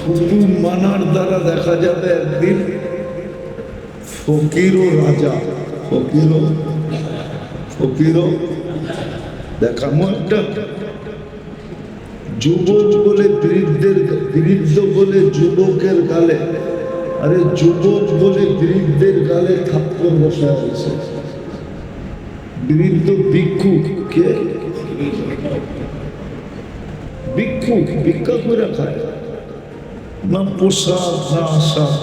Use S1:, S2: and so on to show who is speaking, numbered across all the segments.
S1: হুকুম মানার দ্বারা দেখা যাবে একদিন ফকিরও রাজা, ফকিরও দেখামো একটা যুবক বলে বৃদ্ধ বলে যুবকের গালে, আরে যুবক বলে বৃদ্ধের গালে থাপ্পড় বসা হয়েছে। বৃদ্ধ ভিক্ষুক কে? ভিক্ষুক ভিক্ষা করে খায় না, পোশাক না আশাক,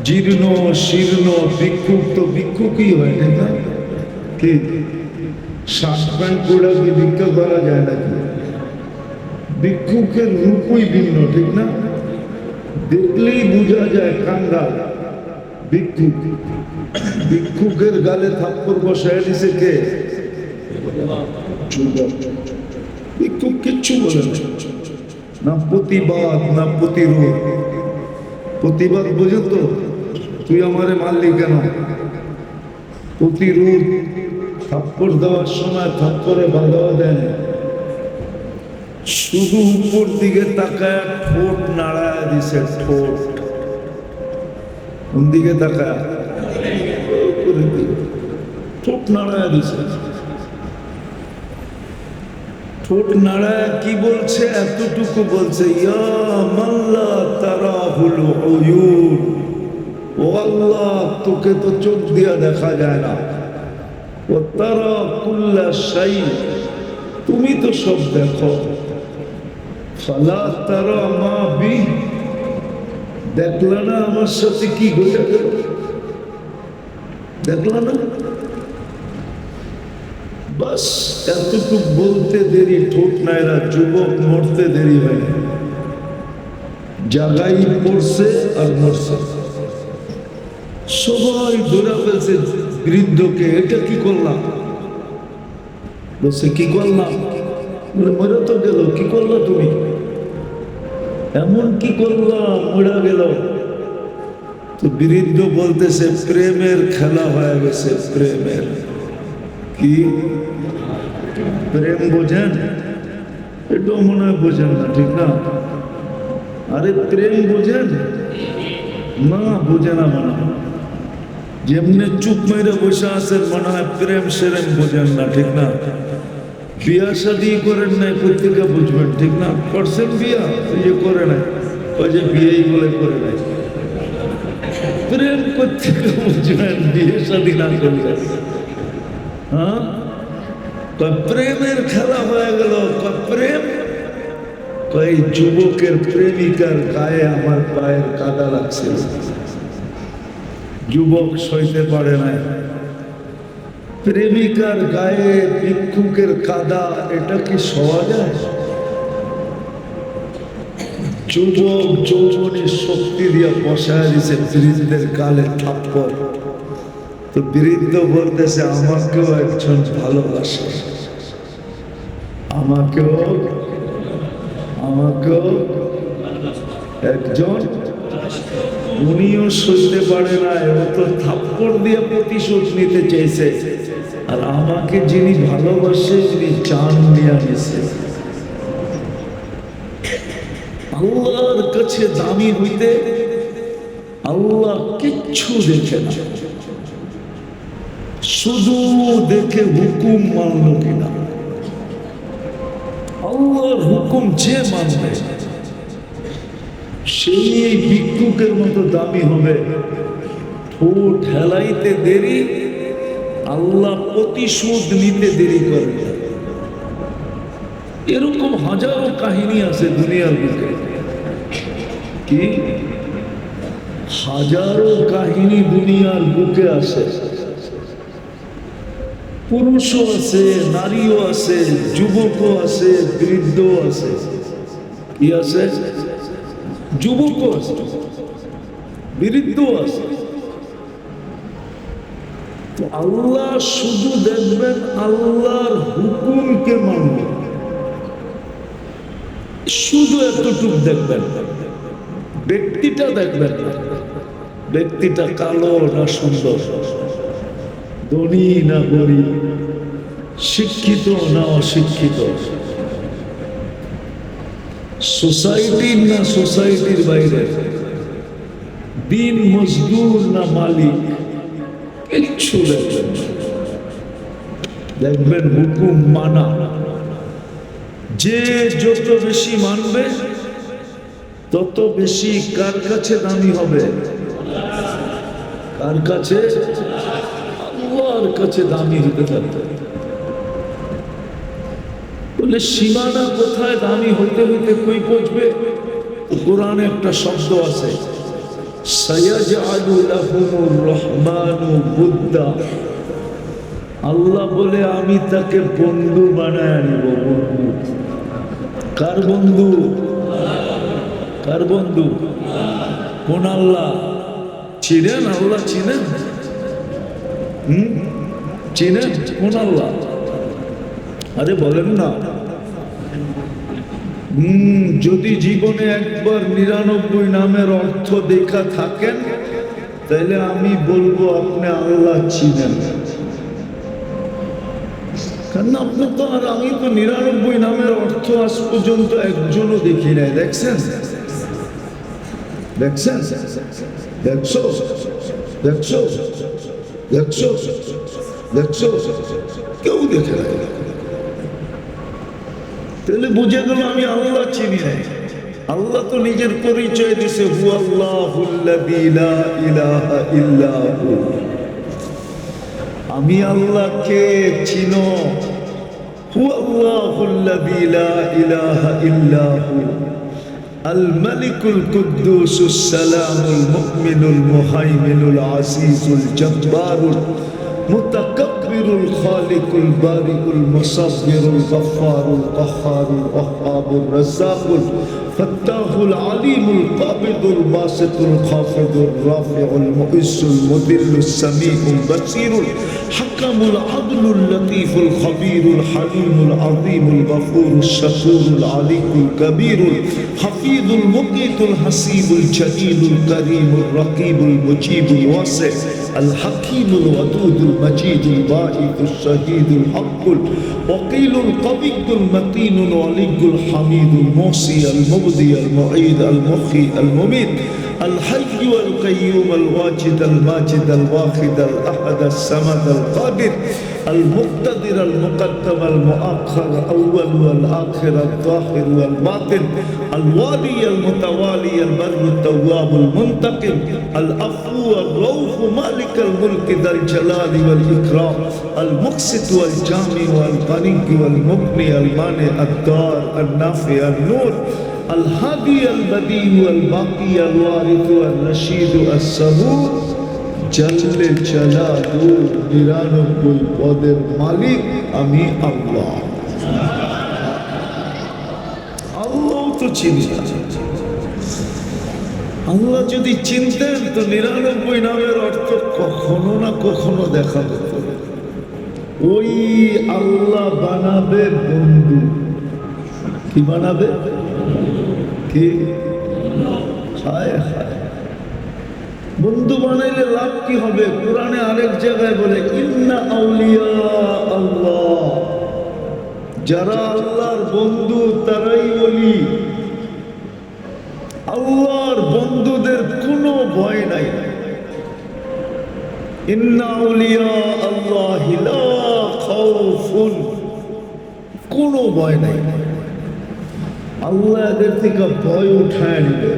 S1: জীর্ণ শীর্ণ ভিক্ষুক তো ভিক্ষুকই হয়, ঠিক না? কি শার্ট প্যান্ট পরে কি ভিক্ষা করা যায় নাকি? ভিক্ষুকের রূপই ভিন্ন, ঠিক না? দেখলেই বোঝা যায় কাঙ্গাল ভিক্ষুক। ভিক্ষুকের গালে থাপ্পড় বসায় দিছে কে? ভিক্ষুক কিচ্ছু বলে না, প্রতিবাদ না প্রতিরোধ। প্রতিবাদ বোঝো তো, তুই আমারে মারলি কেন? প্রতিরোধ থাপ্পড় দেওয়ার সময় থাপ্পড়ে বাধাও দেন, শুধু উপর দিকে তাকায় ঠোঁট নাড়ায় দিছে। ঠোঁট কোন দিকে তাকায়? ঠোঁট নাড়ায় দিছে। ঠোঁট নাড়ায় কি বলছে? এতটুকু বলছে, ইয়া মাল্লা তারাহুল উয়ুন, ও আল্লাহ তোকে তো চোখ দিয়া দেখা যায় না, ও তারা কুল্লা শাই, তুমি তো সব দেখো, ফালা তারা মা বি, দেখলা না আমার সাথে কি ঘটে গেল? দেখলা না? বাস এতটুকু বলতে দেরি, ঠোঁট নাইরা যুবক মরতে দেরি হয় না, জাগাই পড়ছে আর মরছে। সবাই ধরে ফেলছে বৃদ্ধকে, এটা কি করলাম? বলছে কি করলাম? মরে তো গেল, কি করলো তুমি? এমন কি করলাম মরে গেল? তো বৃদ্ধ বলতেছে প্রেমের খেলা হয়ে গেছে। প্রেমের কি? প্রেম বোঝেন? এটাও মনে হয় বোঝেন না, ঠিক না? আরে প্রেম বোঝেন না? বোঝে না মনে হয়। যেমনি চুপ মেরে বসে আছেন মনে হয় প্রেম সেরেম বোঝেন না, ঠিক না? বিয়া শাদি করেন নাই, কোথেকে বুঝবেন, ঠিক না? করছেন বিয়া, ওই যে করে নাই, ওই যে বিয়েই বলে করে নাই। প্রেম কোথেকে বুঝবেন বিয়ে শাদি না করলে? হ্যাঁ, প্রেমের খেলা হয়ে গেল। প্রেম কই যুবকের প্রেমিকার গায়ে আমার পায়ের কাদা লাগছিল, যুবক সইতে পারে না। প্রেমিকার গায়ে ভিক্ষুকের কাদা, এটা কি সওয়া যায়? যুবক যৌবনের শক্তি দিয়ে বসায় দিছে বৃদ্ধের গালে থাপ্পড়। তো বৃদ্ধ বলতেছে আমাকেও একজন ভালোবাসে, আমাকেও একজন, উনিও সইতে পারে না, ও তো থাপ্পড় দিয়ে প্রতিশোধ নিতে চেয়েছে, আর আমাকে যিনি ভালোবাসে তিনি জান নিয়ে গেছে। আল্লাহর কাছে দামি হইতে আল্লাহ কিচ্ছু দেখে না, শুধু দেখে হুকুম মানল কিনা। আল্লাহর হুকুম যে মানবে সেই ভিক্ষুকের মতো দামি হবে। ঠোঁট হেলাইতে দেরি, আল্লাহ প্রতিশোধ নিতে দেরি করবে। এরকম হাজারো কাহিনী আছে দুনিয়ার বুকে। কি হাজারো কাহিনী দুনিয়ার বুকে আছে। পুরুষও আছে, নারীও আছে, যুবকও আছে, বৃদ্ধও আছে। কি আছে? যুবকও আছে, বৃদ্ধও আছে। আল্লাহ শুধু দেখবেন আল্লাহর হুকুমকে মানব, শুধু এতটুকু দেখবেন। ব্যক্তিটা দেখবেন না, ব্যক্তিটা কালো না সুন্দর, ধনী না গরিব, শিক্ষিত না অশিক্ষিত। সোসাইটির না সোসাইটির বাইরে, দিন মজদুর না মালিক, কিচ্ছু দেখবেন না। দেখবেন হুকুম মানা, যে যত বেশি মানবে তত বেশি কার কাছে দামি হবে? কার কাছে? আল্লাহর কাছে দামি হতে থাকবে। বলে সীমানা কোথায় দামি হইতে হইতে কই পৌঁছবে? কোরআনে একটা শব্দ আছে, সায়াজআলু লাহুমুর রহমানু বুদ্দা। আল্লাহ বলে আমি তাকে বন্ধু বানায় আনিব। বন্ধু কার বন্ধু? কার বন্ধু? কোন আল্লাহ? চিনেন আল্লাহ? চিনেন? চিনেন কোন আল্লাহ? আরে বলেন না। যদি জীবনে একবার 99 নামের অর্থ দেখা থাকেন তাহলে আমি বলবো আপনি আল্লাহ চিনেন। কারণ আপনি তো আর আমি তো 99 নামের অর্থ আজ পর্যন্ত একজনও দেখি নাই। দেখছেন? দেখছেন? দেখছো? দেখছো? দেখছো? দেখছো? কেউ দেখে নাই। তাহলে বুঝে গেল আমি আল্লাহ চিনি নাই। আল্লাহ তো নিজের পরিচয় দিছে, হু আল্লাহুল্লাযী লা ইলাহা ইল্লা হু। আমি আল্লাহকে চিনো, হু আল্লাহুল্লাযী লা ইলাহা ইল্লা হু আল মালিকুল কুদ্দুসুস সালামুল মুমিনুল মুহাইমিনুল আজিজুল জব্বারুল মুতাকাব্বিরুল খালিকুল বারিকুল মুসাব্বিরুল গফফারুল কাহ্হারুল ওয়াহ্হাবুর রাজ্জাকুল ফাত্তাহুল আলিমুল কাবিদুল বাসিতুল খাফিদুর রাফিউল মুইসুল মুদিল্লুস সামিউল বাসিরুল হাকামুল আদলুল লতীফুল খবীরুল হালিমুল আযীমুল গফুরুশ শাকুরুল আলিকুল কবীরুল হাফিজুল মুকিতুল হাসিবুল জালিলুল করিমুর রকিবুল মুজিবুল ওয়াসি আল হাকিমুল ওয়াদুদুল মজিদুল বাঈদুশ শাহীদুল হকুল ওয়াকিলুল কবিয়ুল মতিনুল ওয়ালিয়ুল হামিদুল মুসি আল মুবদি আল মুঈদ আল মুখী আল মুমীত الحي والقيوم الواجد الماجد الواحد الأحد الصمد القادر المقتدر المقدم المؤخر الأول والآخر الظاهر والباطن الوالي المتوالي البر التواب المنتقم العفو الرؤوف مالك الملك ذا الجلال والإكرام المقسط والجامع والغني والمغني المانع الدار النافع النور الهادي البديع الباقي الوارث الرشيد الصبور জল্লে জালালু 99 পদের মালিক আমি আল্লাহ। আল্লাহ তো চিনি। আল্লাহ যদি চিনতেন তো 99 নামের অর্থ কখনো না কখনো দেখা যেত। ওই আল্লাহ বানাবে বন্ধু। কি বানাবে? কি? হায় হায়, বন্ধু বানাইলে লাভ কি হবে? কোরআনে আরেক জায়গায় বলে ইন্না আউলিয়া আল্লাহ, যারা আল্লাহর বন্ধু তারাই ওলি। আল্লাহর বন্ধুদের কোনো ভয় নাই। ইন্না আউলিয়া আল্লাহি লা খাউফুন, কোনো ভয় নাই। আল্লাহ এদের থেকে ভয় উঠায় নিবে।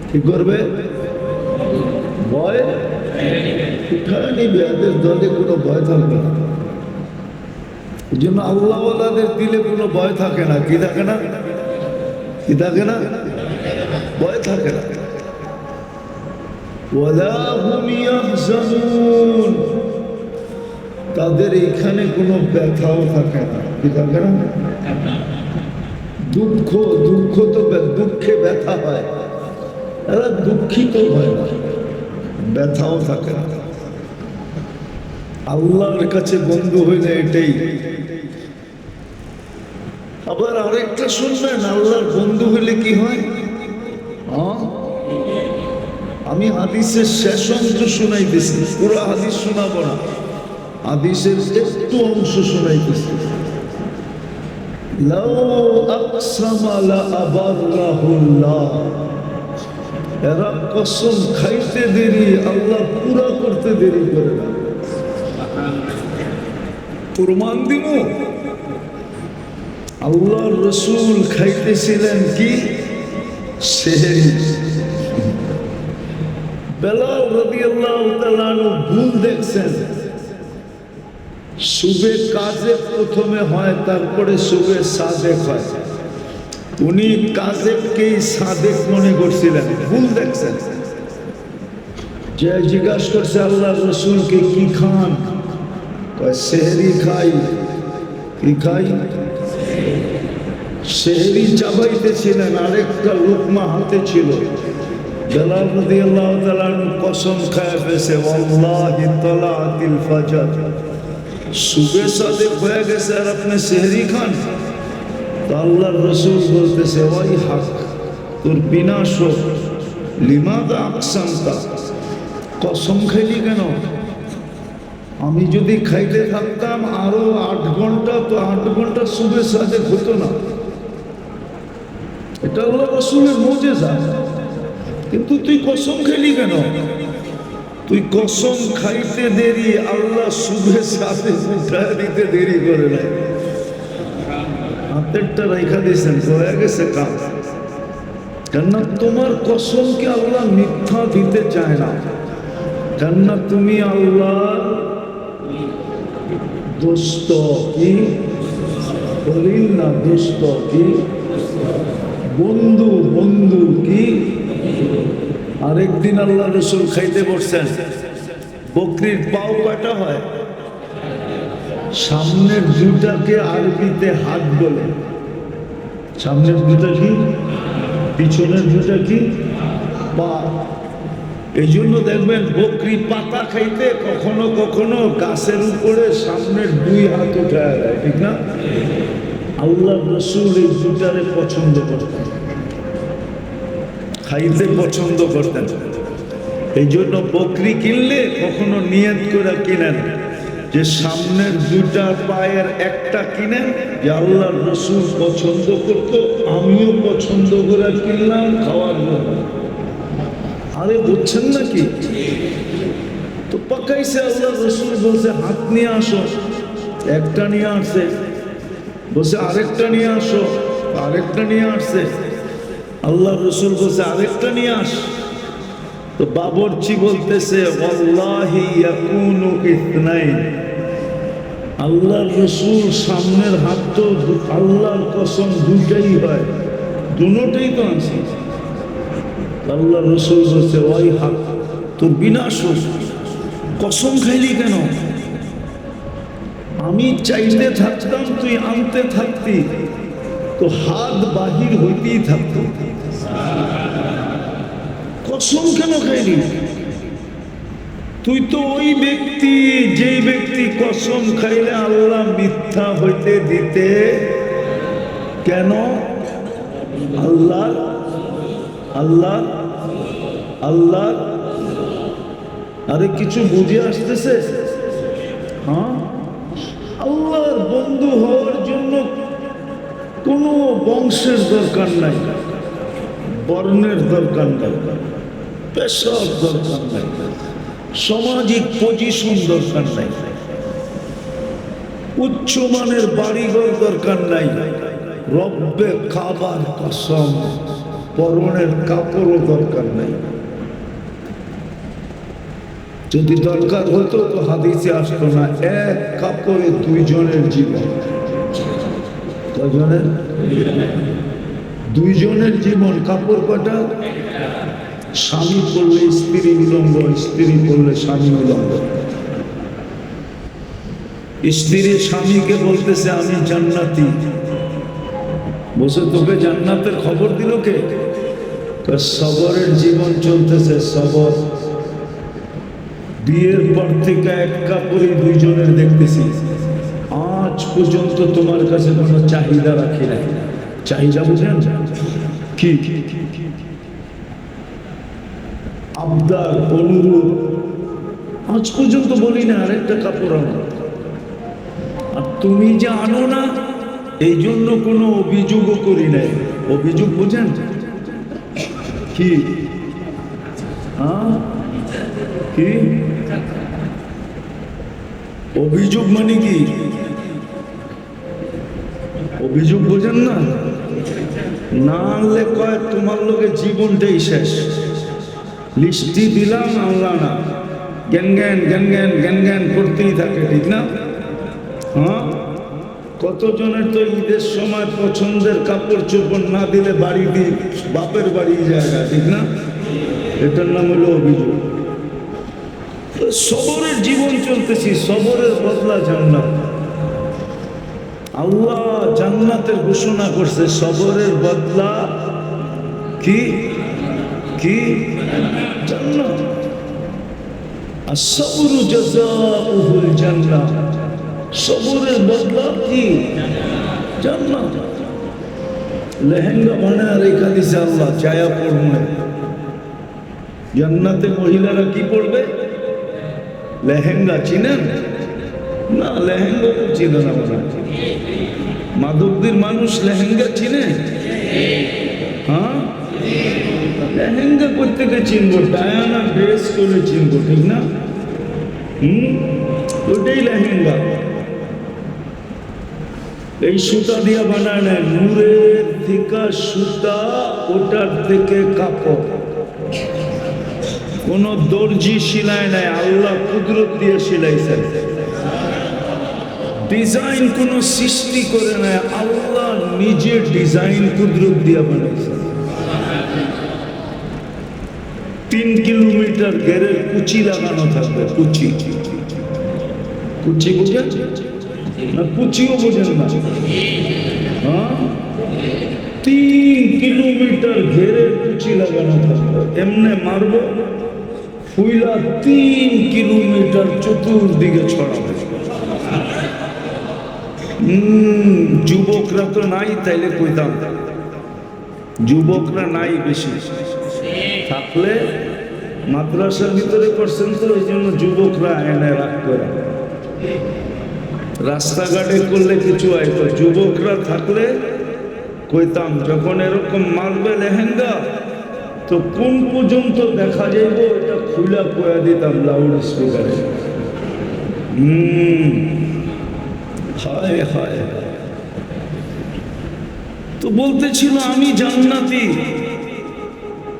S1: কি করবে? ভয় উঠায় নিবে। এদের দলে কোনো ভয় থাকবে না। এই জন্য আল্লাহওয়ালাদের দিলে কোনো ভয় থাকে না। কি থাকে না? কি থাকে না? ভয় থাকে না। ওয়ালা হুম ইয়াহজানুন, তাদের এখানে কোনো ব্যথাও থাকে না। কি থাকে না? দুঃখ, দুঃখ তো দুঃখে ব্যথা হয়, এরা দুঃখিত হয় না, ব্যথাও থাকে না। আল্লাহর কাছে বন্ধু হইলে এটাই। আবার আরেকটা শুনবেন, আল্লাহর বন্ধু হইলে কি হয়? আমি হাদিসের শেষ অংশ শোনাইতেছি, পুরো হাদিস শোনাবো না, হাদিসের একটু অংশ শোনাইতেছি। লাউ আকসামা লা আবাররাহুল্লাহ, এরা কসম খাইতে দেরি, আল্লাহ পুরা করতে দেরি করে না। প্রমাণ দিব, আল্লাহর রসুল খাইতেছিলেন কি? সেহরি। বেলাল রাদিয়াল্লাহু তাআলা আনহু ভুল দেখছেন। সুবে কাজেব প্রথমে হয়, তারপরে সুবে সাদেক হয়। উনি কাজেবকেই সাদেক মনে করছিলেন, ভুল দেখছেন। যে জিজ্ঞাসা করছে আল্লাহর রসুলকে কি খান, কয় সেহরি খাই। কি খাই? সেহরি চাবাইতেছিলেন, আরেকটা লোকমা হাতে ছিল। বেলাল রাদিয়াল্লাহু তাআলা কসম খায় ফেলেছে, ওয়াল্লাহি তালাতিল ফাজর, সুবে সাদেক হয়ে গেছে আর আপনি সেহরি খান। তো আল্লাহর রসুল বলতেছে, ওই হাক, তোর বিনাশ হোক। লিমাদা আকসামতা, কসম খাইলি কেন? আমি যদি খাইতে থাকতাম আরো 8 ঘন্টা, তো 8 ঘন্টা সুবে সাদেক হতো না। এটা আল্লাহ রসুলের মুজিজা। কিন্তু তুই কসম খাইলি কেন? তুই কসম খাইতে দেরি, আল্লাহ সুবে সাদেক উঠায় দিতে দেরি করে নাই। হাতেরটা রেখা দিয়েছেন, হয়ে গেছে কাজ। কেননা তোমার কসমকে আল্লাহ মিথ্যা দিতে চায় না। কেননা তুমি আল্লাহ দোস্ত কি বলিন না, দোস্ত কি বন্ধু, বন্ধু কি। আরেকদিন আল্লাহ রসুল খাইতে বসছেন, বকরির পাও কাটা হয়, সামনের দুটাকে আরবিতে হাত বলে। সামনের দুটা কি, পিছনের দুটা কি, পা। এই জন্য দেখবেন বকরি পাতা খাইতে কখনো কখনো গাছের উপরে সামনের 2 হাত উঠায় দেয়, ঠিক না? আল্লাহ রসুল এই দুটারে পছন্দ করতেন, খাইতে পছন্দ করতেন। এই জন্য বকরি কিনলে কখনো নিয়ত করে কিনেন যে সামনের 2টা পায়ের একটা কিনেন, যে আল্লাহর রসুল পছন্দ করত, আমিও পছন্দ করে কিনলাম খাওয়ার জন্য। আরে বুঝছেন নাকি? তো পাকাইছে, আল্লাহ রসুল বলছে হাত নিয়ে আসো, একটা নিয়ে আসছে। বলছে আরেকটা নিয়ে আসো, আরেকটা নিয়ে আসছে। আল্লাহ রসুল বলছে আরেকটা নিয়ে আস। তো বাবরচি বলতেছে, ওয়াল্লাহি ইয়াকুনু ইথনাইন, আল্লাহর রসুল সামনের হাত তো আল্লাহর কসম 2টাই হয়, দুটোই তো আছে। আল্লাহ রসুল বলছে, ওই হাত, তোর বিনাশ হোক, কসম খাইলি কেন? আমি চাইতে থাকতাম, তুই আনতে থাকতি, তো হাত বাহির হইতেই থাকতো। কসম কেন খাইলি? তুই তো ওই ব্যক্তি, যেই ব্যক্তি কসম খাইলে আল্লাহ মিথ্যা হইতে দিতে কেন? আল্লাহ আল্লাহ আল্লাহ। আরে কিছু বুঝে আসতেছে? হ্যাঁ, আল্লাহর বন্ধু হওয়ার জন্য কোনো বংশের দরকার নাই, বর্ণের দরকার নাই, পেশার দরকার নাই, সামাজিক পজিশন দরকার নাই, উচ্চমানের বাড়িঘর দরকার নাই। রব্বে কাবার কসম, পরনের কাপড়ও দরকার নাই। যদি দরকার হতো তো হাদিসে আসতো না, এক কাপড়ে 2 জনের জীবন। কজনের? 2 জনের জীবন। কাপড় কটা? স্বামী পড়লে স্ত্রী উলঙ্গ, স্ত্রী পড়লে স্বামী উলঙ্গ। স্ত্রী স্বামীকে বলতেছে আমি জান্নাতি। বসে তোকে জান্নাতের খবর দিল কে? সবরের জীবন চলতেছে, সবর। বিয়ের পর থেকে এক কাপড়ই 2 জনের দেখতেছি, আজ পর্যন্ত তোমার কাছে কোনো চাহিদা রাখি না। চাহিদা বুঝেন কি? আবদার, অনুরোধ, আজ পর্যন্ত বলি না আরেকটা কাপড় আনো। আর তুমি যে আনো না, এই জন্য কোনো অভিযোগও করি নাই। অভিযোগ বুঝেন কি? কি অভিযোগ মানে কি? অভিযোগ বোঝেন না? না আনলে কয় তোমার লোকের জীবনটাই শেষ। লিস্টি দিলাম, আনলা না, জ্ঞান জ্ঞান জ্ঞান জ্ঞান জ্ঞান জ্ঞান করতেই থাকে, ঠিক না? কতজনের তো ঈদের সময় পছন্দের কাপড় চোপড় না দিলে বাড়ি দিয়ে বাপের বাড়ি জায়গা, ঠিক না? এটার নাম হলো অভিযোগ। সবরের জীবন চলতেছি, সবরের বদলা জান্নাত। আল্লাহ জান্নাতের ঘোষণা করছে, সবরের বদলা কি? কি? জান্নাত। আর সবরু জাযাউহুল জান্নাহ, সবরের বদলা কি? জান্নাত। লেহেঙ্গা বানায় রেখা দিছে আল্লাহ, চায়া পড়বে। জান্নাতে মহিলারা কি পড়বে? লেহেঙ্গা। চিনেন না? লেহেঙ্গা তো চিনে না মনে হয়। মাধবদীর মানুষ লেহেঙ্গা চিনে? লেহেঙ্গা প্রত্যেকে চিনবো, ডায়ানা ড্রেস করে চিনবো, ঠিক না? ওটাই লেহেঙ্গা। এই সুতা দিয়া বানায় নেয়, নূরের থেকে সুতা, ওটার থেকে কাপড়। কোন দর্জি সিলাই নাই, আল্লাহ কুদরত দিয়ে সিলাইছেন। ডিজাইন কোন সৃষ্টি করে নাই, আল্লাহ নিজে ডিজাইন কুদরত দিয়ে বানাইছেন। 3 কিলোমিটার ঘেরের কুচি লাগানো থাকবে। কুচি, কুচি বুঝেন না? কুচিও বোঝেন না? 3 কিলোমিটার ঘেরের কুচি লাগানো থাকবে। এমনে মারবো, ফুইলা 3 কিলোমিটার চতুর্দিকে ছড়াবে। যুবকরা তো নাই, তাইলে কইতাম। যুবকরা নাই বেশি, থাকলে মাদ্রাসার ভিতরে করছেন তো, এই জন্য যুবকরা এনে রাগ করে। রাস্তাঘাটে করলে কিছু আইতো, যুবকরা থাকলে কইতাম যখন এরকম মারবে লেহেঙ্গা, তো কোন পর্যন্ত দেখা যাইব এটা খুলা কয়া দিতাম লাউড স্পিকারে। হায় হায়। তো বলতেছিল আমি জান্নাতি,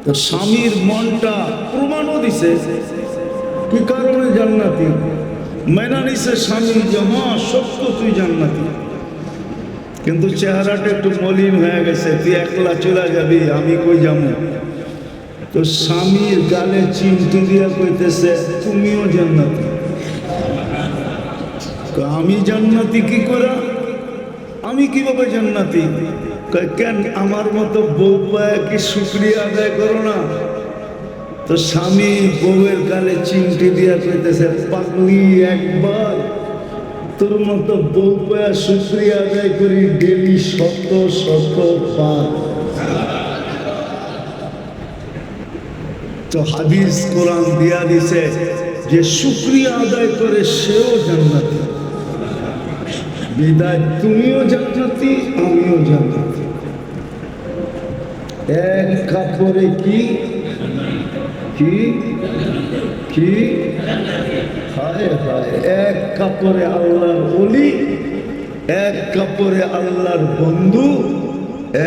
S1: তো স্বামীর মনটা প্রমাণও দিছে কি কারণে জান্নাতি। মেনা নিছে স্বামী যে হ্যাঁ সত্য তুই জান্নাতি, কিন্তু চেহারাটা একটু মলিন হয়ে গেছে, তুই একলা চলে যাবি, আমি কই যাবো। তো স্বামীর গালে চিমটি দিয়া কইতেছে তুমিও জান্নাতি। আমি জান্নাতি কি করে? আমি কিভাবে জান্নাতি? কেন আমার মতো বউ পায় কি শুকরিয়া আদায় করো না? তো স্বামী বউয়ের গালে চিমটি দিয়া কইতেছে পাগলি, একবার তোর মতো বউ পায় শুকরিয়া আদায় করি ডেলি 100 বার। তো হাদিস কোরআন দিয়া দিছে যে শুকরিয়া আদায় করে সেও জান্নাতি। বিদায় তুমিও জান্নাতি, আমিও জান্নাতি। এক কাপড়ে কি কি কি? হায় হায়। এক কাপড়ে আল্লাহর ওলি, এক কাপড়ে আল্লাহর বন্ধু,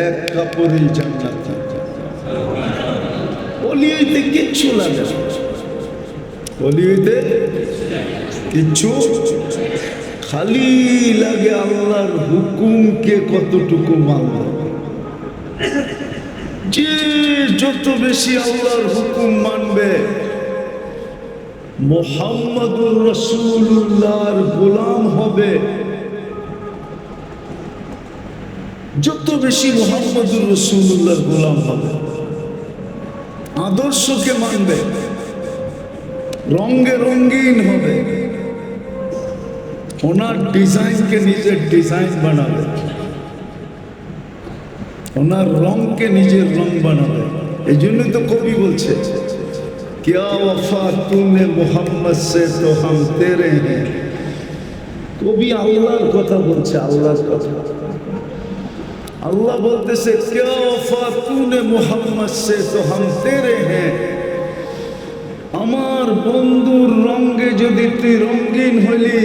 S1: এক কাপড়ে জান্নাতি। ওলি হইতে কিচ্ছু লাগে না, ওলি হইতে কিচ্ছু, খালি লাগে আল্লাহর হুকুমকে কতটুকু মানবে। যে যত বেশি আল্লাহর হুকুম মানবে, মুহাম্মদুর রাসূলুল্লাহর গোলাম হবে। যত বেশি মুহাম্মদুর রাসূলুল্লাহর গোলাম হবে, আদর্শকে মানবে, রঙে রঙিন হবে, ওনার ডিজাইনকে নিজের ডিজাইন বানাবে, ওনার রংকে নিজের রং বানাবে। এই জন্য তো কবি বলছে क्या वफा तूने मोहम्मद से तो हम तेरे हैं। কবি আল্লাহর কথা বলছে, আল্লাহর কথা। अल्लाह बोलते से क्या वफा तूने मोहम्मद से तो हम तेरे हैं। আমার বন্ধুর রঙে যদি তুই রঙিন হলি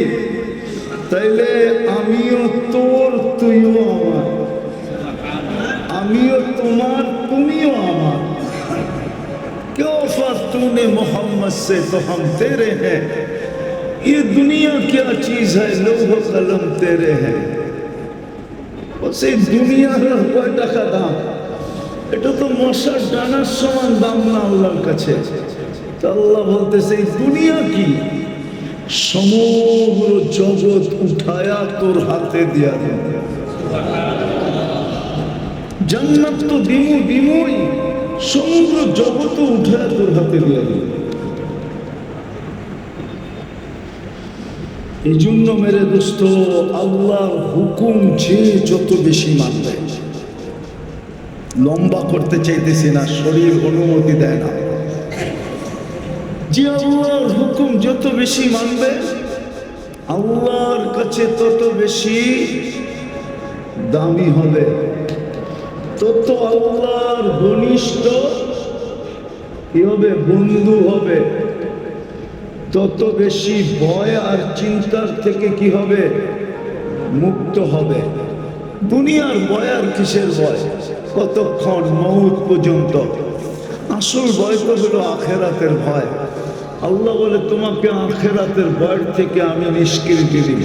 S1: তাইলে আমিও তোর তুইও আমার, আমিও তোমার তুমিও আমার। क्या वफा तूने मोहम्मद से तो हम तेरे हैं। ये दुनिया क्या चीज है, लौह कलम तेरे हैं। সেই দুনিয়ার কয় টাকা দাম, এটা তো মশার ডানার সমান দাম না আল্লাহর কাছে। আল্লাহ বলতেছে এই দুনিয়া কি, সমগ্র জগৎ উঠায়া তোর হাতে দিয়া দেব। জান্নাত তো দিমু দিমুই, সমগ্র জগৎ উঠায়া তোর হাতে দিয়া দেব। এই জন্য মেরে দোস্ত, আল্লাহর হুকুম যে যত বেশি মানবে, লম্বা করতে চাইতেছি না, শরীর অনুমতি দেয় না, যে আল্লাহর হুকুম যত বেশি মানবে আল্লাহর কাছে তত বেশি দামি হবে, তত আল্লাহর ঘনিষ্ঠ কি হবে, বন্ধু হবে, তত বেশি ভয় আর চিন্তার থেকে কি হবে, মুক্ত হবে। দুনিয়ার ভয় আর কিসের ভয়, কতক্ষণ, মউত পর্যন্ত। আসল ভয় তো হলো আখেরাতের ভয়। আল্লাহ বলে তোমাকে আখেরাতের ভয় থেকে আমি নিষ্কৃতি দিব।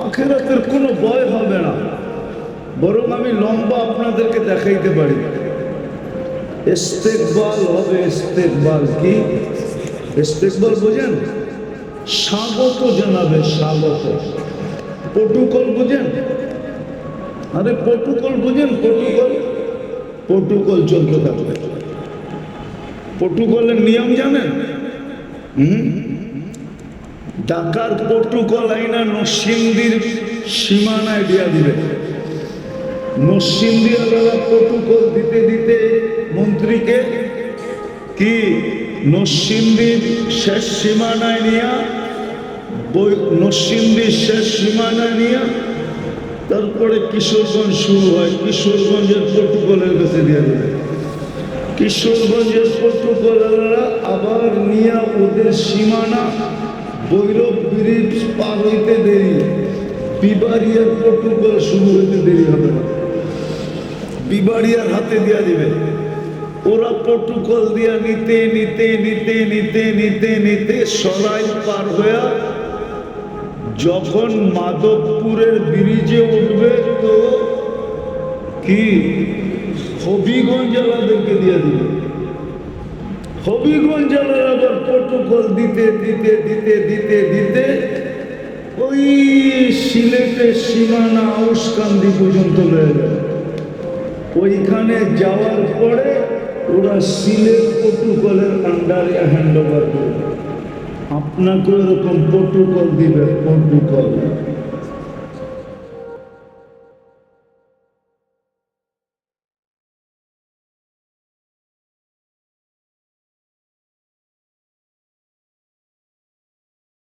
S1: আখেরাতের কোনো ভয় হবে না, বরং আমি লম্বা আপনাদেরকে দেখাইতে পারি। ইস্তেকবাল হবে, ইস্তেকবাল কি, ইস্তেকবাল বোঝেন, স্বাগত জানাবে, স্বাগত। প্রোটোকল বোঝেন, আরে প্রোটোকল বোঝেন, প্রোটোকল, প্রোটোকল চলতে থাকবে। প্রোটোকলের নিয়ম জানেন? ঢাকার প্রোটোকল আইনা নরসিংদীর সীমানায় দিয়া দিবে। নরসিংদীওয়ালারা প্রোটোকল দিতে দিতে মন্ত্রীকে কি নরসিংদীর শেষ সীমানায় নিয়া, নরসিংদীর শেষ সীমানায় নিয়া তারপরে কিশোরগঞ্জ শুরু হয়। কিশোরগঞ্জের প্রোটোকলের কাছে দিয়ে দেবে। কিশোরগঞ্জের প্রোটোকলেরা আবার নিয়া ওদের সীমানা ভৈরব ব্রিজ পার হইতে দেরি, বিবাড়িয়ার প্রোটোকল শুরু হইতে দেরি হবে না, বিবাড়িয়ার হাতে দিয়া দিবে। ওরা প্রোটোকল দিয়া নিতে নিতে নিতে নিতে নিতে নিতে সরাই পার হইয়া যখন মাধবপুরের ব্রিজে উঠবে তো কি হবিগঞ্জ জেলাদেরকে দিয়ে দিবে। হবিগঞ্জ জেলার আবার প্রোটোকল দিতে দিতে দিতে দিতে দিতে ওই সিলেটের সীমানা আউসকান্দি পর্যন্ত রয়ে যাবে। ওইখানে যাওয়ার পরে ওরা সিলেট প্রোটোকলের আন্ডারে হ্যান্ড ওভার করবে। আপনাকে এরকম প্রোটোকল দিবে, প্রোটোকল।